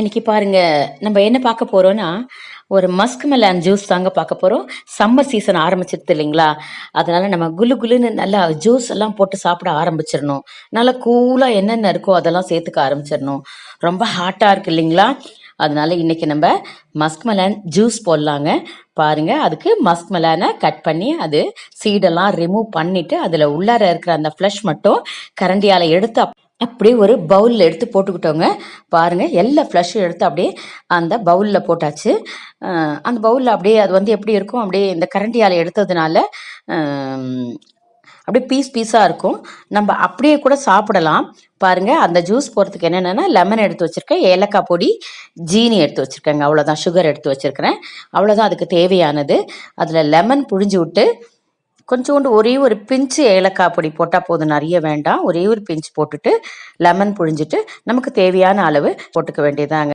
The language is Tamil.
இன்னைக்கு பாருங்க, நம்ம என்ன பார்க்க போறோம்னா, ஒரு மஸ்க் மெலன் ஜூஸ் தாங்க பார்க்க போறோம். சம்மர் சீசன் ஆரம்பிச்சிருது இல்லைங்களா? அதனால நம்ம குளு குளுன்னு நல்லா ஜூஸ் எல்லாம் போட்டு சாப்பிட ஆரம்பிச்சிரணும். நல்லா கூலா என்னென்ன இருக்கோ அதெல்லாம் சேர்த்துக்க ஆரம்பிச்சிரணும். ரொம்ப ஹாட்டா இருக்கு இல்லைங்களா? அதனால இன்னைக்கு நம்ம மஸ்க் மெலன் ஜூஸ் போடலாங்க. பாருங்க, அதுக்கு மஸ்க் மெலனை கட் பண்ணி அது சீடெல்லாம் ரிமூவ் பண்ணிட்டு அதில் உள்ளார இருக்கிற அந்த ஃப்ளஷ் மட்டும் கரண்டியால் எடுத்து அப்படியே ஒரு பவுலில் எடுத்து போட்டுக்கிட்டோங்க. பாருங்கள், எல்லா ஃப்ளஷும் எடுத்து அப்படியே அந்த பவுலில் போட்டாச்சு. அந்த பவுலில் அப்படியே அது வந்து எப்படி இருக்கும், அப்படியே இந்த கரண்டியால் எடுத்ததுனால அப்படியே பீஸ் பீஸாக இருக்கும். நம்ம அப்படியே கூட சாப்பிடலாம். பாருங்கள், அந்த ஜூஸ் போடுறதுக்கு என்னென்னா, லெமன் எடுத்து வச்சுருக்கேன், ஏலக்காய் பொடி, ஜீனி எடுத்து வச்சுருக்கேங்க. அவ்வளோதான், சுகர் எடுத்து வச்சுருக்கிறேன். அவ்வளோதான் அதுக்கு தேவையானது. அதில் லெமன் புழிஞ்சு விட்டு கொஞ்சோண்டு ஒரே ஒரு பிஞ்சு ஏலக்காய் பொடி போட்டால் போதும், நிறைய வேண்டாம். ஒரே ஒரு பிஞ்சு போட்டுட்டு லெமன் புழிஞ்சிட்டு நமக்கு தேவையான அளவு போட்டுக்க வேண்டியதாங்க.